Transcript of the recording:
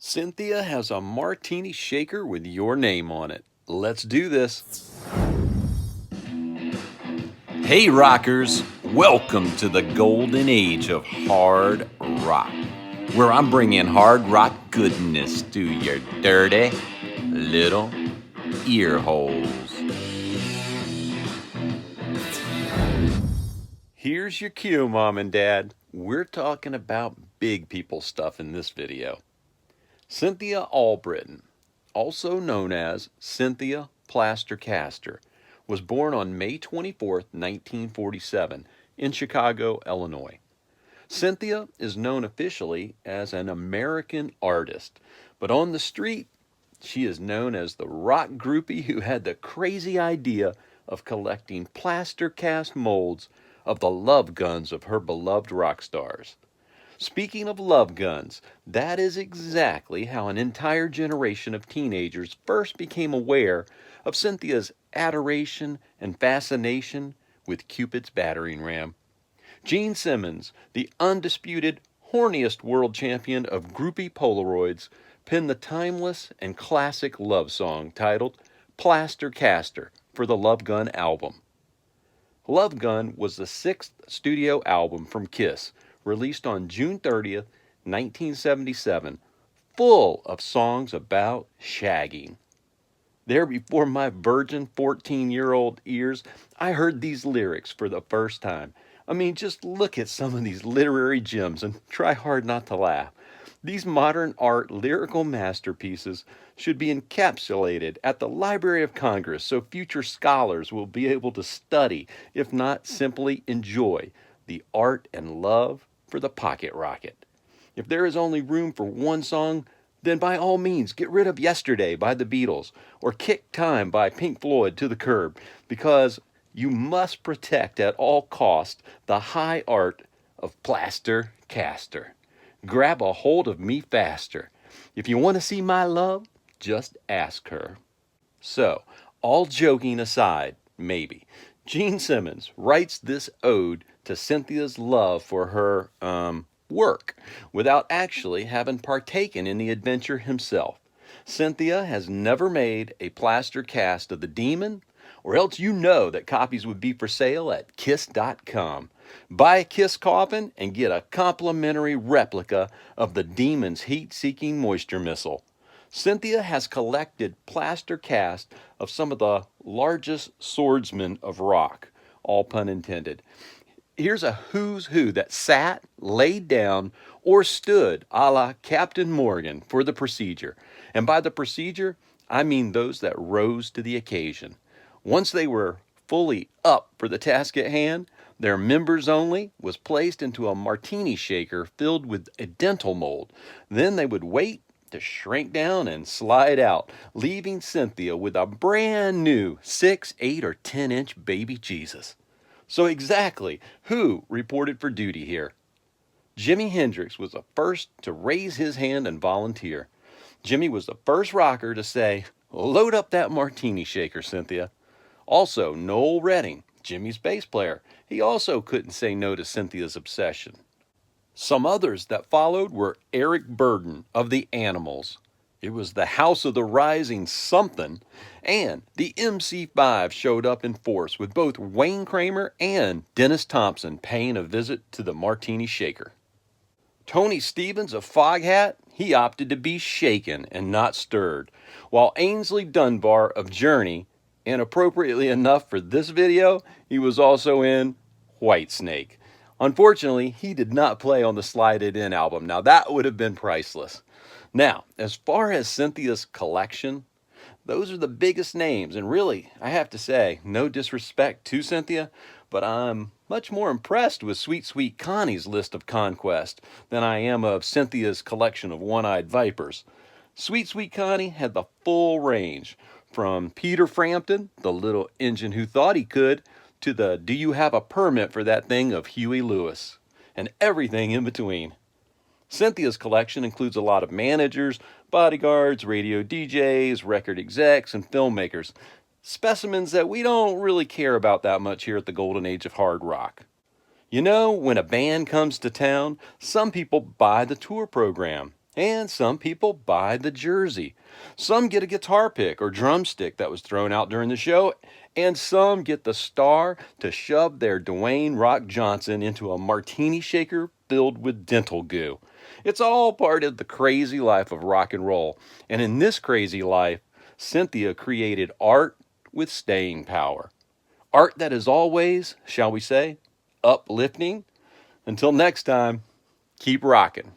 Cynthia has a martini shaker with your name on it. Let's do this. Hey rockers, welcome to the golden age of hard rock, where I'm bringing hard rock goodness to your dirty little ear holes. Here's your cue, Mom and Dad. We're talking about big people stuff in this video. Cynthia Albritton, also known as Cynthia Plaster Caster, was born on May 24, 1947, in Chicago, Illinois. Cynthia is known officially as an American artist, but on the street, she is known as the Rock Groupie who had the crazy idea of collecting plaster cast molds of the love guns of her beloved rock stars. Speaking of love guns, that is exactly how an entire generation of teenagers first became aware of Cynthia's adoration and fascination with Cupid's battering ram. Gene Simmons, the undisputed horniest world champion of groupie Polaroids, penned the timeless and classic love song titled Plaster Caster for the Love Gun album. Love Gun was the sixth studio album from Kiss, released on June 30th, 1977, full of songs about shagging. There before my virgin 14-year-old ears, I heard these lyrics for the first time. I mean, just look at some of these literary gems and try hard not to laugh. These modern art lyrical masterpieces should be encapsulated at the Library of Congress so future scholars will be able to study, if not simply enjoy, the art and love for the pocket rocket. If there is only room for one song, then by all means get rid of Yesterday by the Beatles or Kick Time by Pink Floyd to the curb, because you must protect at all cost the high art of Plaster Caster. Grab a hold of me faster. If you want to see my love, just ask her. So, all joking aside, maybe, Gene Simmons writes this ode to Cynthia's love for her, work, without actually having partaken in the adventure himself. Cynthia has never made a plaster cast of the demon, or else you know that copies would be for sale at kiss.com. Buy a Kiss coffin and get a complimentary replica of the demon's heat-seeking moisture missile. Cynthia has collected plaster casts of some of the largest swordsmen of rock, all pun intended. Here's a who's who that sat, laid down, or stood a la Captain Morgan for the procedure. And by the procedure, I mean those that rose to the occasion. Once they were fully up for the task at hand, their members only was placed into a martini shaker filled with a dental mold. Then they would wait to shrink down and slide out, leaving Cynthia with a brand new 6, 8, or 10-inch baby Jesus. So exactly who reported for duty here? Jimi Hendrix was the first to raise his hand and volunteer. Jimmy was the first rocker to say, "Load up that martini shaker, Cynthia." Also, Noel Redding, Jimmy's bass player, he also couldn't say no to Cynthia's obsession. Some others that followed were Eric Burdon of the Animals. It was the House of the Rising something, and the MC5 showed up in force with both Wayne Kramer and Dennis Thompson paying a visit to the martini shaker. Tony Stevens of Foghat, he opted to be shaken and not stirred, while Ainsley Dunbar of Journey, and appropriately enough for this video, he was also in Whitesnake. Unfortunately, he did not play on the Slide It In album. Now that would have been priceless. Now, as far as Cynthia's collection, those are the biggest names, and really, I have to say, no disrespect to Cynthia, but I'm much more impressed with Sweet Sweet Connie's list of conquest than I am of Cynthia's collection of one-eyed vipers. Sweet Sweet Connie had the full range, from Peter Frampton, the little engine who thought he could, to the "Do you have a permit for that thing" of Huey Lewis, and everything in between. Cynthia's collection includes a lot of managers, bodyguards, radio DJs, record execs, and filmmakers, specimens that we don't really care about that much here at the Golden Age of Hard Rock. You know, when a band comes to town, some people buy the tour program. And some people buy the jersey. Some get a guitar pick or drumstick that was thrown out during the show. And some get the star to shove their Dwayne Rock Johnson into a martini shaker filled with dental goo. It's all part of the crazy life of rock and roll. And in this crazy life, Cynthia created art with staying power. Art that is always, shall we say, uplifting. Until next time, keep rocking.